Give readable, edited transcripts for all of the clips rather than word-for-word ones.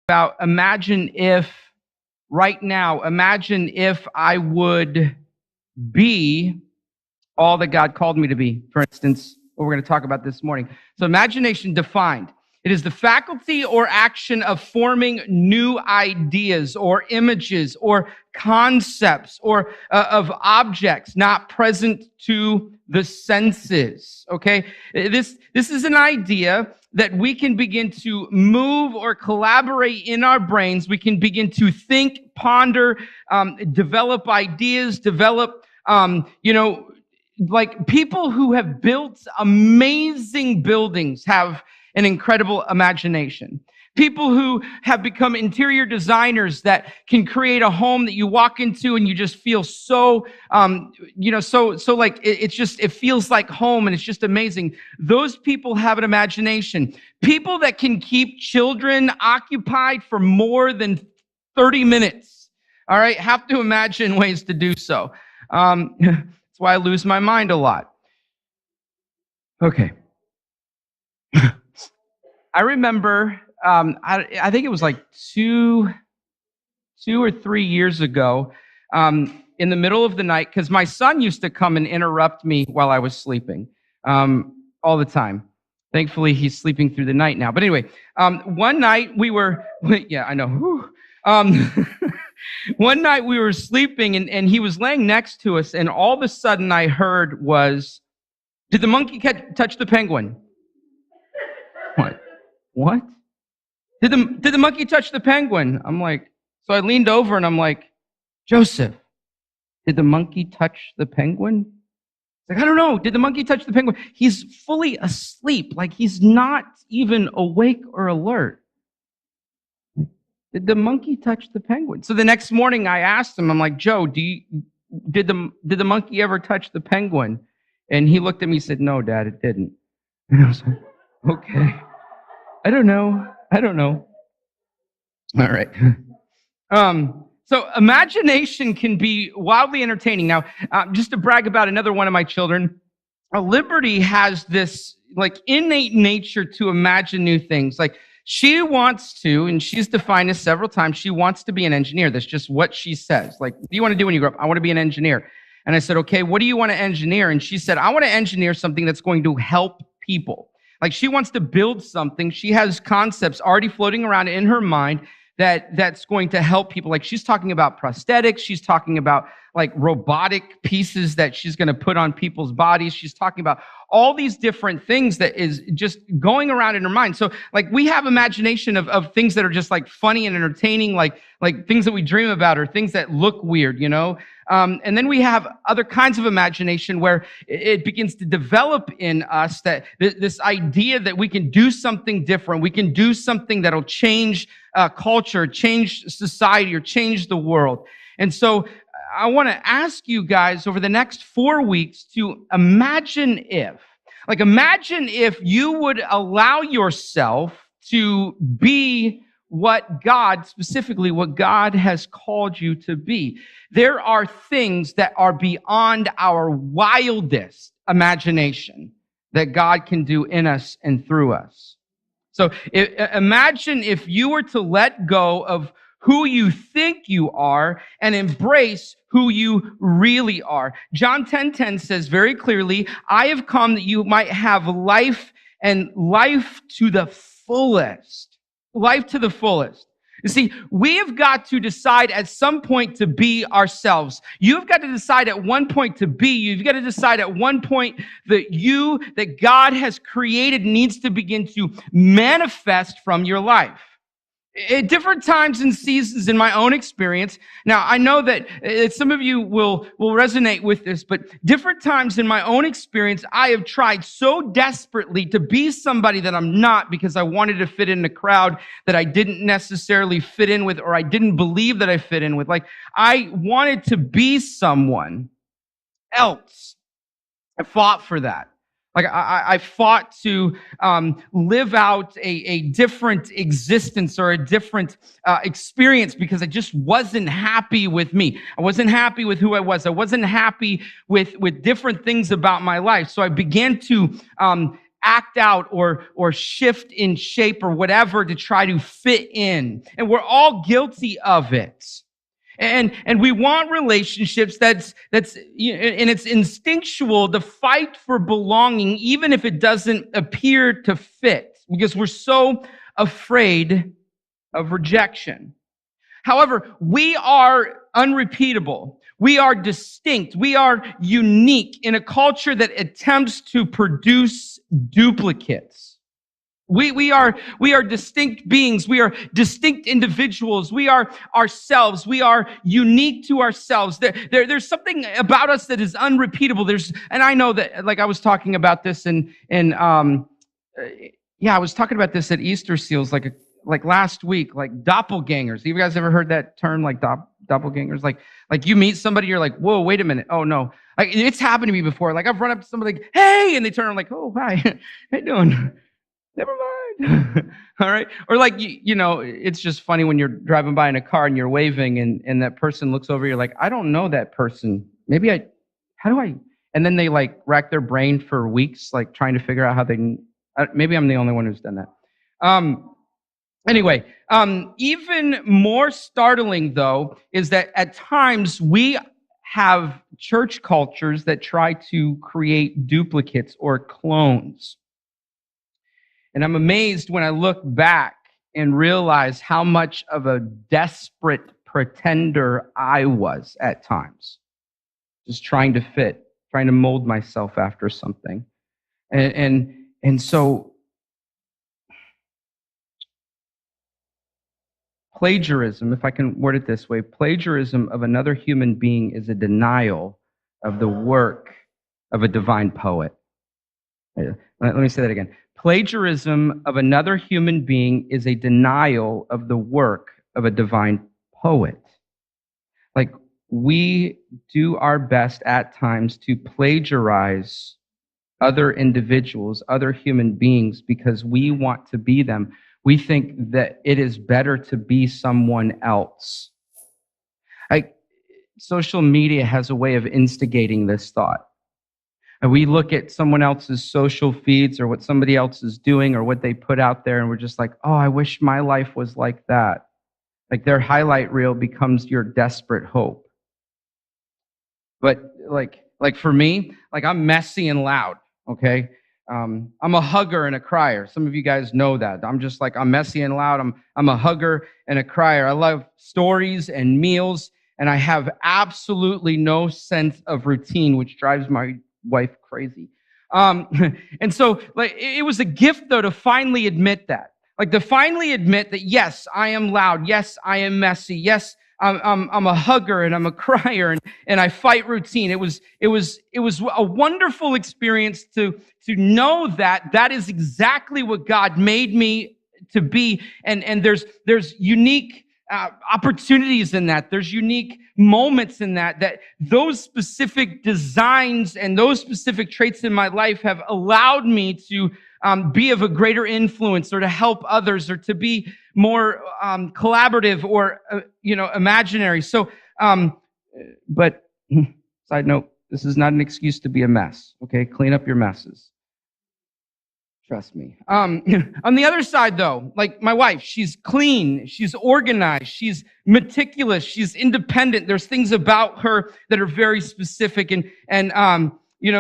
about imagine if imagine if I would be all that God called me to be, for instance, what we're going to talk about this morning. So imagination defined. It is the faculty or action of forming new ideas or images or concepts or of objects not present to the senses. Okay, this is an idea that we can begin to move or collaborate in our brains. We can begin to think, ponder, develop ideas, develop, like people who have built amazing buildings have an incredible imagination. People who have become interior designers that can create a home that you walk into and you just feel so, like it feels like home and it's just amazing. Those people have an imagination. People that can keep children occupied for more than 30 minutes, all right, have to imagine ways to do so. That's why I lose my mind a lot. Okay. I remember, I think it was like two or 3 years ago, in the middle of the night, because my son used to come and interrupt me while I was sleeping all the time. Thankfully, he's sleeping through the night now. But anyway, one night we were, yeah, I know. One night we were sleeping and he was laying next to us, and all of a sudden I heard was, "Did the monkey touch the penguin?" What? Did the monkey touch the penguin? I'm like, so I leaned over and I'm like, "Joseph, did the monkey touch the penguin?" He's like, "I don't know. Did the monkey touch the penguin?" He's fully asleep. Like he's not even awake or alert. Did the monkey touch the penguin? So the next morning I asked him, I'm like, "Joe, did the monkey ever touch the penguin?" And he looked at me and said, "No, Dad, it didn't." And I was like, okay. I don't know. All right. So imagination can be wildly entertaining. Now, just to brag about another one of my children, Liberty has this like innate nature to imagine new things. Like she wants to, and she's defined this several times, she wants to be an engineer. That's just what she says. Like, "What do you want to do when you grow up?" "I want to be an engineer." And I said, "Okay, what do you want to engineer?" And she said, "I want to engineer something that's going to help people." Like she wants to build something. She has concepts already floating around in her mind that's going to help people. Like she's talking about prosthetics. She's talking about like robotic pieces that she's going to put on people's bodies. She's talking about all these different things that is just going around in her mind. So like we have imagination of things that are just like funny and entertaining, like things that we dream about or things that look weird, and then we have other kinds of imagination where it begins to develop in us that this idea that we can do something different. We can do something that'll change culture, change society, or change the world. And so I want to ask you guys over the next 4 weeks to imagine if you would allow yourself to be what God has called you to be. There are things that are beyond our wildest imagination that God can do in us and through us. So imagine if you were to let go of who you think you are and embrace who you really are. John 10:10 says very clearly, "I have come that you might have life and life to the fullest." Life to the fullest. You see, we have got to decide at some point to be ourselves. You've got to decide at one point to be you. You've got to decide at one point that God has created needs to begin to manifest from your life. At different times and seasons in my own experience. Now, I know that some of you will resonate with this, but different times in my own experience, I have tried so desperately to be somebody that I'm not because I wanted to fit in a crowd that I didn't necessarily fit in with, or I didn't believe that I fit in with. Like, I wanted to be someone else. I fought for that. Like I fought to live out a different existence or a different experience because I just wasn't happy with me. I wasn't happy with who I was. I wasn't happy with different things about my life. So I began to act out or shift in shape or whatever to try to fit in. And we're all guilty of it. And we want relationships and it's instinctual to fight for belonging, even if it doesn't appear to fit, because we're so afraid of rejection. However, we are unrepeatable. We are distinct. We are unique in a culture that attempts to produce duplicates. We are distinct beings. We are distinct individuals. We are ourselves. We are unique to ourselves. There's something about us that is unrepeatable. And I know that, like I was talking about this I was talking about this at Easter Seals, like last week, like doppelgangers. Have you guys ever heard that term, like doppelgangers? Like you meet somebody, you're like, whoa, wait a minute. Oh no. Like it's happened to me before. Like I've run up to somebody like, hey, and they turn around like, oh, hi, how you doing? Never mind. All right. Or like, it's just funny when you're driving by in a car and you're waving and that person looks over, you're like, I don't know that person. How do I? And then they like rack their brain for weeks, like trying to figure out how maybe I'm the only one who's done that. Anyway, even more startling though, is that at times we have church cultures that try to create duplicates or clones. And I'm amazed when I look back and realize how much of a desperate pretender I was at times. Just trying to fit, trying to mold myself after something. And so plagiarism, if I can word it this way, plagiarism of another human being is a denial of the work of a divine poet. Let me say that again. Plagiarism of another human being is a denial of the work of a divine poet. Like, we do our best at times to plagiarize other individuals, other human beings, because we want to be them. We think that it is better to be someone else. Like, social media has a way of instigating this thought. And we look at someone else's social feeds or what somebody else is doing or what they put out there, and we're just like, oh, I wish my life was like that. Like their highlight reel becomes your desperate hope. But like for me, like I'm messy and loud, okay? I'm a hugger and a crier. Some of you guys know that. I'm messy and loud. I'm a hugger and a crier. I love stories and meals, and I have absolutely no sense of routine, which drives my wife crazy. And so like it was a gift though to finally admit that. Like to finally admit that, yes, I am loud. Yes, I am messy. Yes, I'm a hugger and I'm a crier and I fight routine. It was a wonderful experience to know that is exactly what God made me to be. And there's unique opportunities in that. There's unique moments in that those specific designs and those specific traits in my life have allowed me to be of a greater influence or to help others or to be more collaborative or, imaginary. So, but side note, this is not an excuse to be a mess. Okay. Clean up your messes. Trust me. On the other side, though, like my wife, she's clean, she's organized, she's meticulous, she's independent. There's things about her that are very specific, and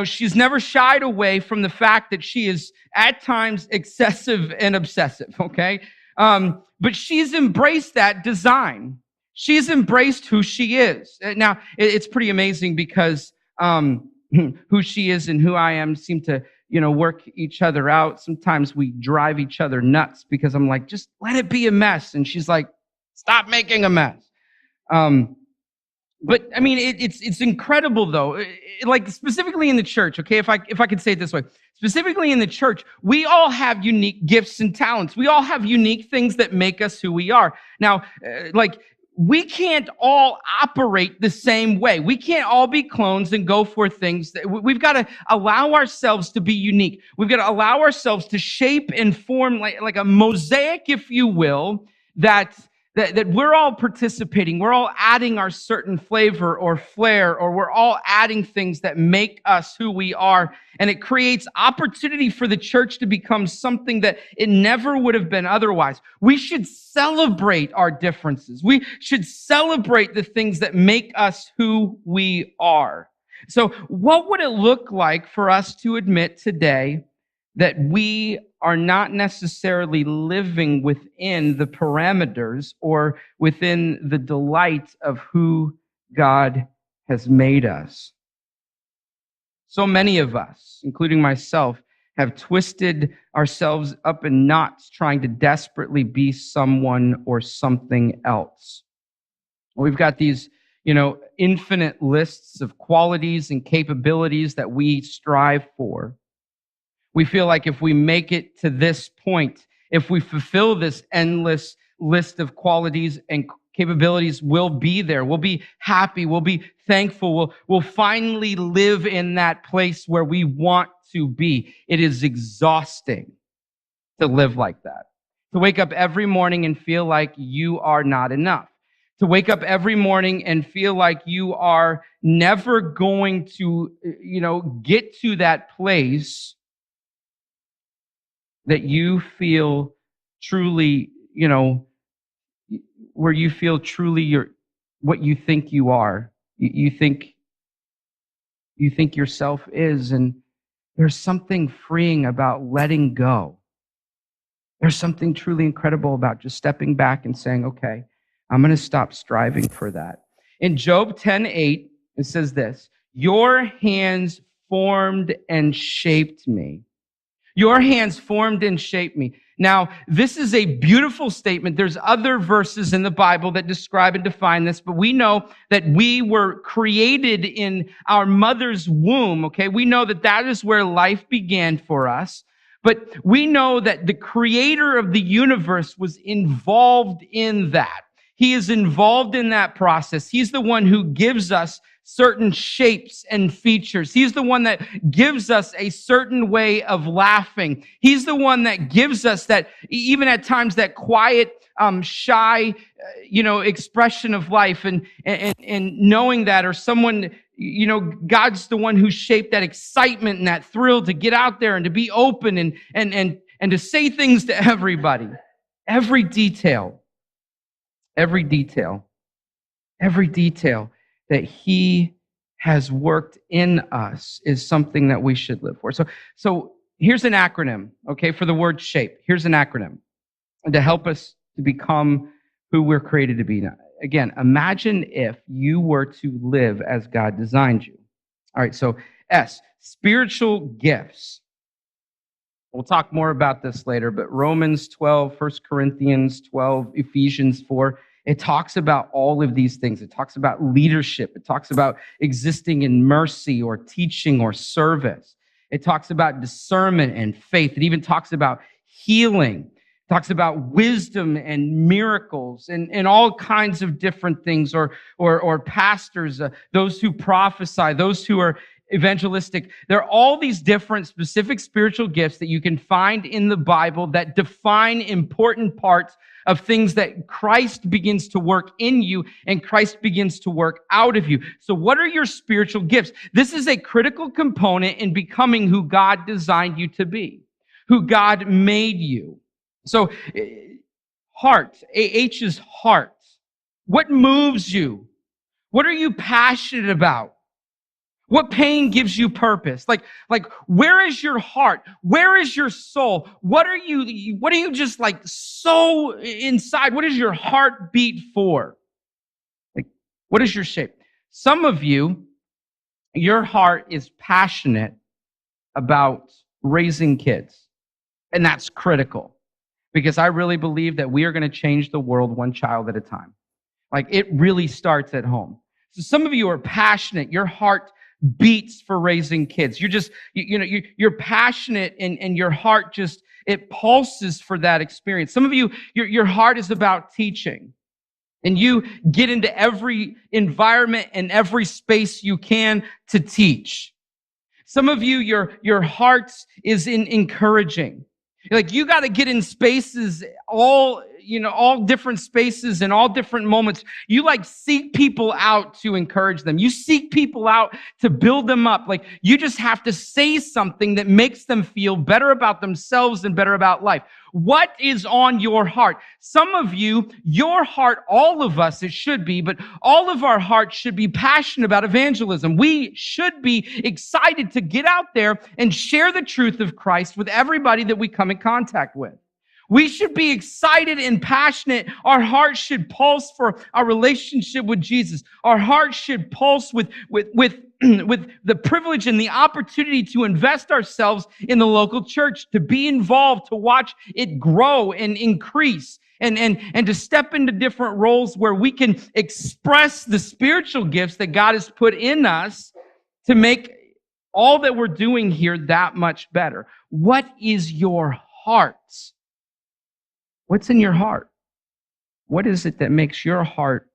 she's never shied away from the fact that she is at times excessive and obsessive. Okay, but she's embraced that design. She's embraced who she is. Now, it's pretty amazing because who she is and who I am seem to work each other out. Sometimes we drive each other nuts because I'm like, just let it be a mess. And she's like, stop making a mess. But I mean, it's incredible though. Like specifically in the church, okay, if I could say it this way, specifically in the church, we all have unique gifts and talents. We all have unique things that make us who we are. Now, we can't all operate the same way. We can't all be clones and go for things. We've got to allow ourselves to be unique. We've got to allow ourselves to shape and form like a mosaic, if you will, that that we're all participating. We're all adding our certain flavor or flair, or we're all adding things that make us who we are. And it creates opportunity for the church to become something that it never would have been otherwise. We should celebrate our differences. We should celebrate the things that make us who we are. So what would it look like for us to admit today that we are not necessarily living within the parameters or within the delight of who God has made us? So many of us, including myself, have twisted ourselves up in knots trying to desperately be someone or something else. We've got these, infinite lists of qualities and capabilities that we strive for. We feel like if we make it to this point, if we fulfill this endless list of qualities and capabilities, we'll be there. We'll be happy. We'll be thankful. We'll finally live in that place where we want to be. It is exhausting to live like that. To wake up every morning and feel like you are not enough. To wake up every morning and feel like you are never going to, get to that place that you feel truly, where you feel truly what you think you are. You think yourself is, and there's something freeing about letting go. There's something truly incredible about just stepping back and saying, okay, I'm going to stop striving for that. In Job 10:8, it says this: your hands formed and shaped me. Your hands formed and shaped me. Now, this is a beautiful statement. There's other verses in the Bible that describe and define this, but we know that we were created in our mother's womb, okay? We know that that is where life began for us, but we know that the creator of the universe was involved in that. He is involved in that process. He's the one who gives us certain shapes and features. He's the one that gives us a certain way of laughing. He's the one that gives us that, even at times, that quiet, shy, expression of life, and knowing that, or someone, God's the one who shaped that excitement and that thrill to get out there and to be open and to say things to everybody. Every detail that he has worked in us is something that we should live for. So here's an acronym, okay, for the word shape. Here's an acronym to help us to become who we're created to be. Now, again, imagine if you were to live as God designed you. All right, so S, spiritual gifts. We'll talk more about this later, but Romans 12, 1 Corinthians 12, Ephesians 4, it talks about all of these things. It talks about leadership. It talks about existing in mercy or teaching or service. It talks about discernment and faith. It even talks about healing. It talks about wisdom and miracles and all kinds of different things, or pastors, those who prophesy, those who are evangelistic. There are all these different specific spiritual gifts that you can find in the Bible that define important parts of things that Christ begins to work in you and Christ begins to work out of you. So what are your spiritual gifts? This is a critical component in becoming who God designed you to be, who God made you. So heart, H is heart. What moves you? What are you passionate about? What pain gives you purpose? Like, where is your heart? Where is your soul? What are you just like so inside? What is your heart beat for? Like, what is your shape? Some of you, your heart is passionate about raising kids. And that's critical, because I really believe that we are going to change the world one child at a time. Like, it really starts at home. So some of you are passionate. Your heart beats for raising kids. You're just, you're passionate, and your heart just, it pulses for that experience. Some of you, your heart is about teaching, and you get into every environment and every space you can to teach. Some of you, your heart is in encouraging. Like, you got to get in spaces all, all different spaces and all different moments, you like seek people out to encourage them. You seek people out to build them up. Like you just have to say something that makes them feel better about themselves and better about life. What is on your heart? Some of you, your heart, all of us, it should be, but all of our hearts should be passionate about evangelism. We should be excited to get out there and share the truth of Christ with everybody that we come in contact with. We should be excited and passionate. Our hearts should pulse for our relationship with Jesus. Our hearts should pulse with the privilege and the opportunity to invest ourselves in the local church, to be involved, to watch it grow and increase, and to step into different roles where we can express the spiritual gifts that God has put in us to make all that we're doing here that much better. What is your heart? What's in your heart? What is it that makes your heart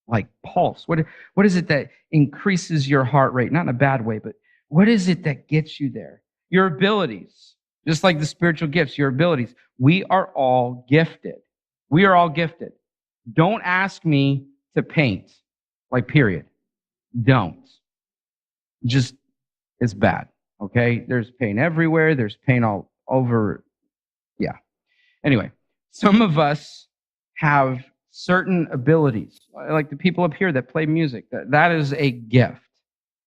like pulse? What is it that increases your heart rate? Not in a bad way, but what is it that gets you there? Your abilities, just like the spiritual gifts, your abilities. We are all gifted. We are all gifted. Don't ask me to paint, like period. Don't. Just, it's bad, okay? There's paint everywhere. There's paint all over. Yeah. Anyway, some of us have certain abilities, like the people up here that play music. That is a gift.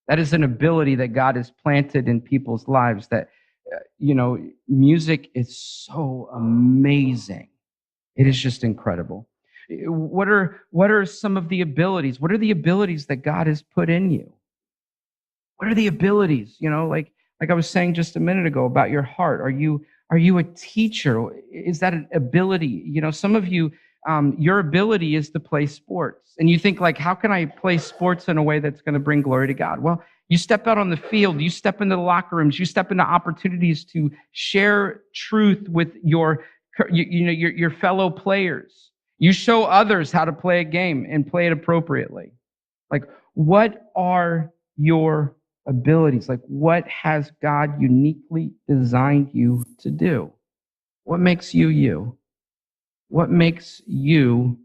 That is an ability that God has planted in people's lives that, music is so amazing. It is just incredible. What are some of the abilities? What are the abilities that God has put in you? What are the abilities? Like I was saying just a minute ago about your heart. Are you a teacher? Is that an ability? Some of you, your ability is to play sports. And you think like, how can I play sports in a way that's going to bring glory to God? Well, you step out on the field, you step into the locker rooms, you step into opportunities to share truth with your fellow players. You show others how to play a game and play it appropriately. Like, what are your abilities? Like, what has God uniquely designed you to do? What makes you you? What makes you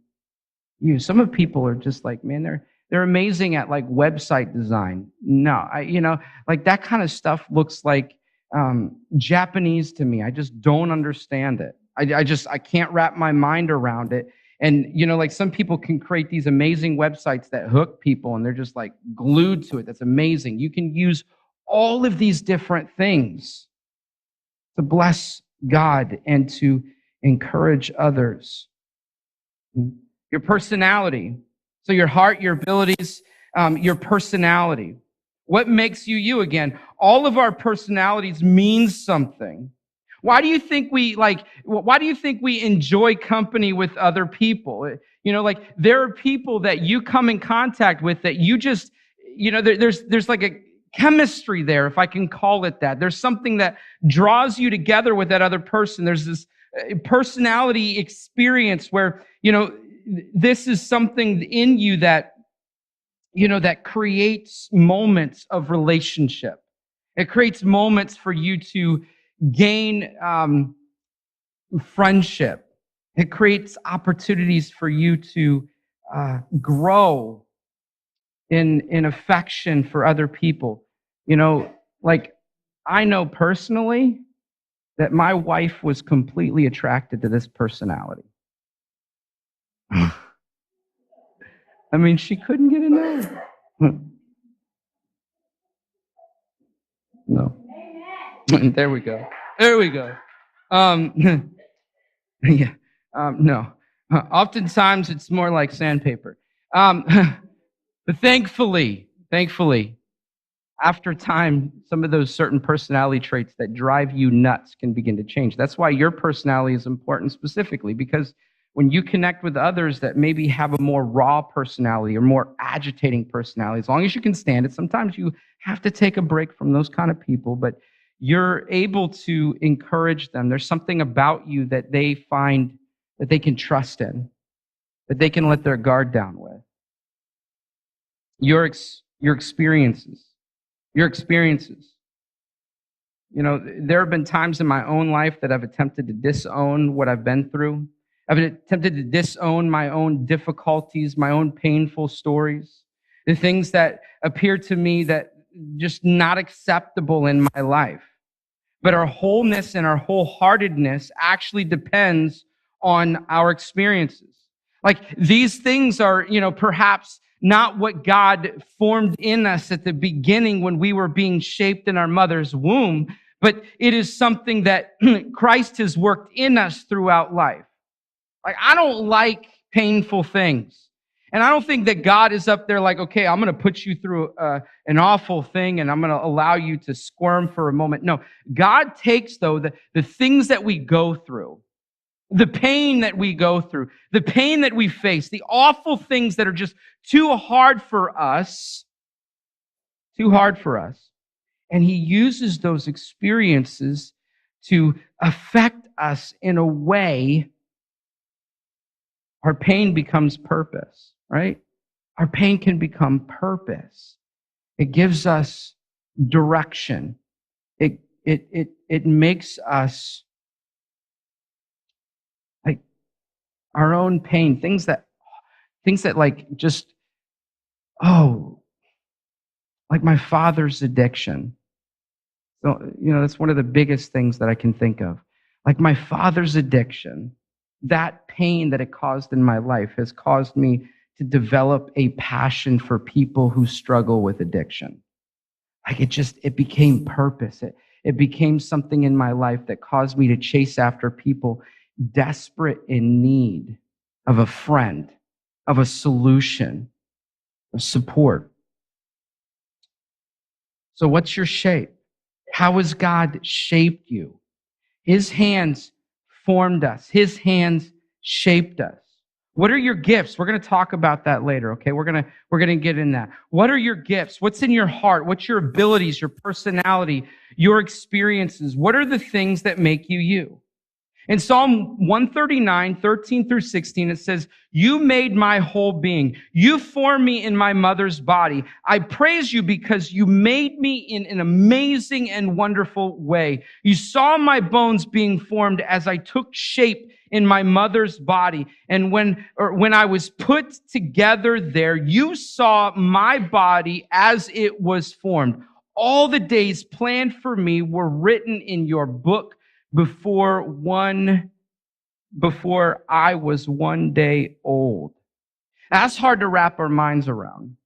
you? Some of people are just like, man, they're amazing at like website design. No, like that kind of stuff looks like Japanese to me. I just don't understand it. I can't wrap my mind around it. And, like some people can create these amazing websites that hook people and they're just like glued to it. That's amazing. You can use all of these different things to bless God and to encourage others. Your personality. So your heart, your abilities, your personality. What makes you you again? All of our personalities mean something. Why do you think we enjoy company with other people? Like there are people that you come in contact with that you just, there's like a chemistry there, if I can call it that. There's something that draws you together with that other person. There's this personality experience where, this is something in you that, that creates moments of relationship. It creates moments for you to gain friendship. It creates opportunities for you to grow in affection for other people. Like I know personally that my wife was completely attracted to this personality. I mean, she couldn't get enough. No. There we go. There we go. Yeah. No. Oftentimes it's more like sandpaper. But thankfully, after time, some of those certain personality traits that drive you nuts can begin to change. That's why your personality is important specifically, because when you connect with others that maybe have a more raw personality or more agitating personality, as long as you can stand it, sometimes you have to take a break from those kind of people, but you're able to encourage them. There's something about you that they find that they can trust in, that they can let their guard down with. Your experiences. There have been times in my own life that I've attempted to disown what I've been through. I've attempted to disown my own difficulties, my own painful stories, the things that appear to me that just not acceptable in my life. But our wholeness and our wholeheartedness actually depends on our experiences. Like these things are, perhaps not what God formed in us at the beginning when we were being shaped in our mother's womb, but it is something that Christ has worked in us throughout life. Like, I don't like painful things. And I don't think that God is up there like, okay, I'm going to put you through an awful thing and I'm going to allow you to squirm for a moment. No, God takes, though, the things that we go through, the pain that we go through, the pain that we face, the awful things that are just too hard for us, and he uses those experiences to affect us in a way. Our pain becomes purpose, right? Our pain can become purpose. It gives us direction. It makes us like our own pain, things that like just, like my father's addiction. So, that's one of the biggest things that I can think of. Like my father's addiction, that pain that it caused in my life has caused me to develop a passion for people who struggle with addiction. Like it became purpose. It became something in my life that caused me to chase after people desperate in need of a friend, of a solution, of support. So what's your shape? How has God shaped you? His hands formed us. His hands shaped us. What are your gifts? We're going to talk about that later, okay? We're going to get in that. What are your gifts? What's in your heart? What's your abilities, your personality, your experiences? What are the things that make you you? In Psalm 139, 13 through 16, it says, "You made my whole being. You formed me in my mother's body. I praise you because you made me in an amazing and wonderful way. You saw my bones being formed as I took shape in my mother's body. And when I was put together there, you saw my body as it was formed. All the days planned for me were written in your book before I was 1 day old." That's hard to wrap our minds around.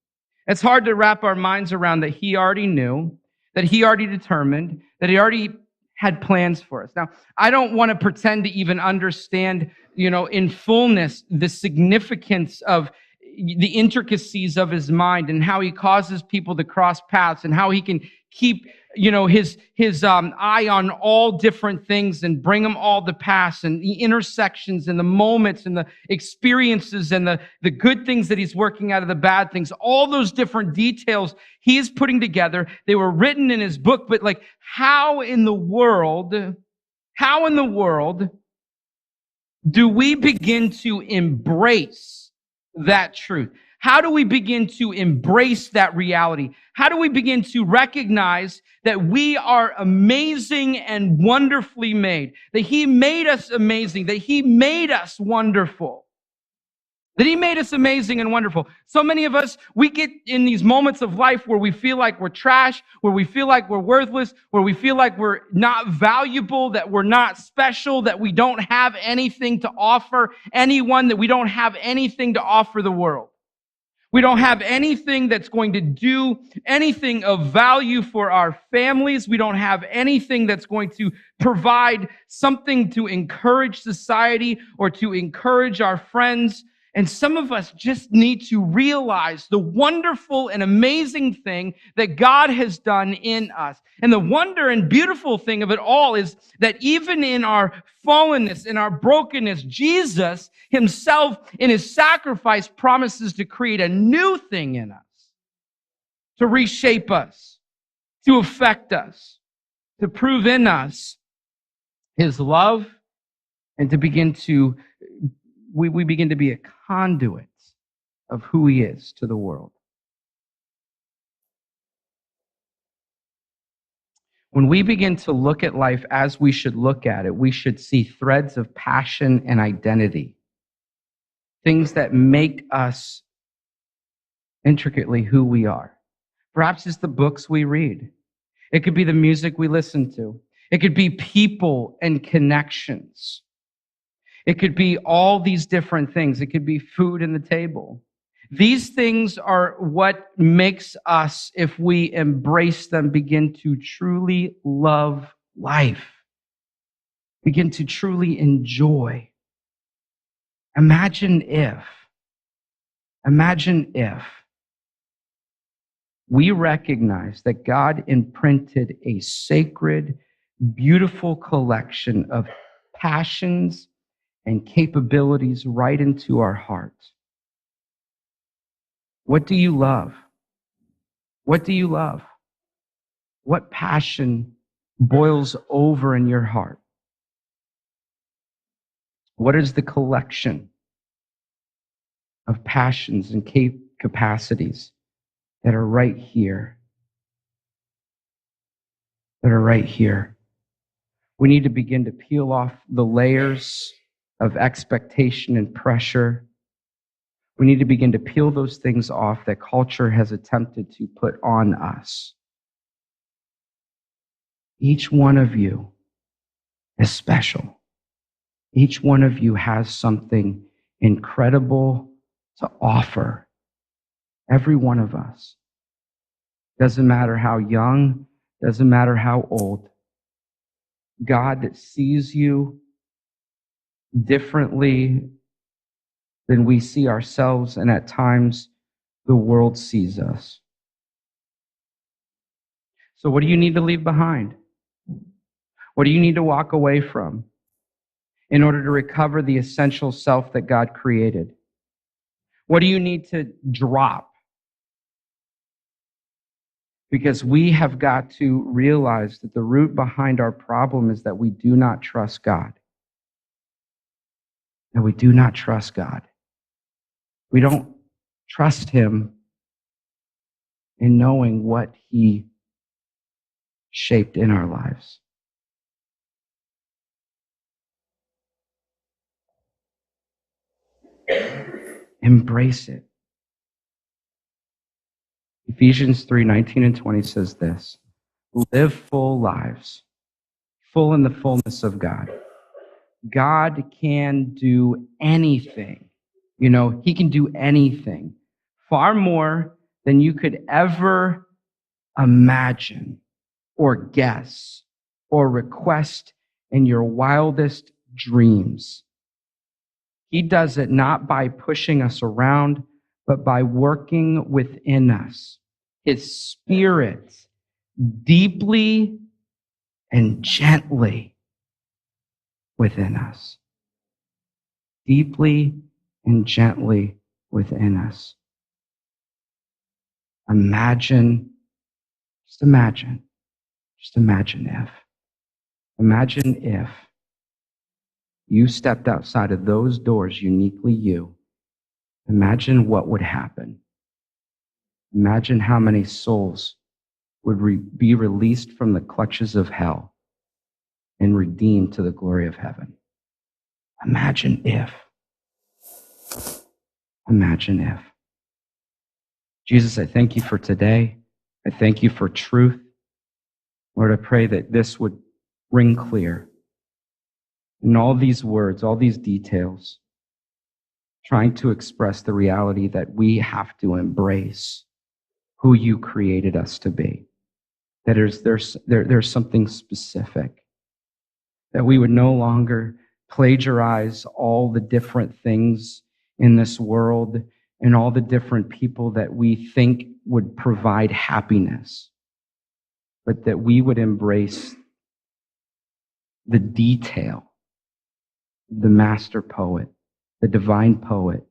It's hard to wrap our minds around that he already knew, that he already determined, that he already had plans for us. Now, I don't want to pretend to even understand, in fullness, the significance of the intricacies of his mind and how he causes people to cross paths and how he can keep his eye on all different things and bring them all to pass, and the intersections and the moments and the experiences and the good things that he's working out of the bad things, all those different details he is putting together. They were written in his book, but like how in the world do we begin to embrace that truth? How do we begin to embrace that reality? How do we begin to recognize that we are amazing and wonderfully made? That he made us amazing, that he made us wonderful. That he made us amazing and wonderful. So many of us, we get in these moments of life where we feel like we're trash, where we feel like we're worthless, where we feel like we're not valuable, that we're not special, that we don't have anything to offer anyone, that we don't have anything to offer the world. We don't have anything that's going to do anything of value for our families. We don't have anything that's going to provide something to encourage society or to encourage our friends. And some of us just need to realize the wonderful and amazing thing that God has done in us. And the wonder and beautiful thing of it all is that even in our fallenness, in our brokenness, Jesus himself in his sacrifice promises to create a new thing in us, to reshape us, to affect us, to prove in us his love, and to begin to we begin to be a conduit of who he is to the world. When we begin to look at life as we should look at it, we should see threads of passion and identity, things that make us intricately who we are. Perhaps it's the books we read. It could be the music we listen to. It could be people and connections. It could be all these different things. It could be food on the table. These things are what makes us, if we embrace them, begin to truly love life, begin to truly enjoy. Imagine if we recognize that God imprinted a sacred, beautiful collection of passions and capabilities right into our hearts. What do you love? What do you love? What passion boils over in your heart? What is the collection of passions and capacities that are right here? That are right here. We need to begin to peel off the layers of expectation and pressure. We need to begin to peel those things off that culture has attempted to put on us. Each one of you is special. Each one of you has something incredible to offer. Every one of us. Doesn't matter how young, doesn't matter how old. God sees you differently than we see ourselves, and at times the world sees us. So what do you need to leave behind? What do you need to walk away from in order to recover the essential self that God created? What do you need to drop? Because we have got to realize that the root behind our problem is that we do not trust God. That we do not trust God. We don't trust Him in knowing what He shaped in our lives. Embrace it. Ephesians 3:19 and 20 says this: live full lives, full in the fullness of God. God can do anything. You know, He can do anything, far more than you could ever imagine or guess or request in your wildest dreams. He does it not by pushing us around, but by working within us. His Spirit deeply and gently within us. Deeply and gently within us. Imagine if you stepped outside of those doors, uniquely you. Imagine what would happen. Imagine how many souls would be released from the clutches of hell and redeemed to the glory of heaven. Imagine if. Imagine if. Jesus, I thank you for today. I thank you for truth. Lord, I pray that this would ring clear in all these words, all these details, trying to express the reality that we have to embrace who you created us to be. That there's something specific. That we would no longer plagiarize all the different things in this world and all the different people that we think would provide happiness, but that we would embrace the detail, the master poet, the divine poet,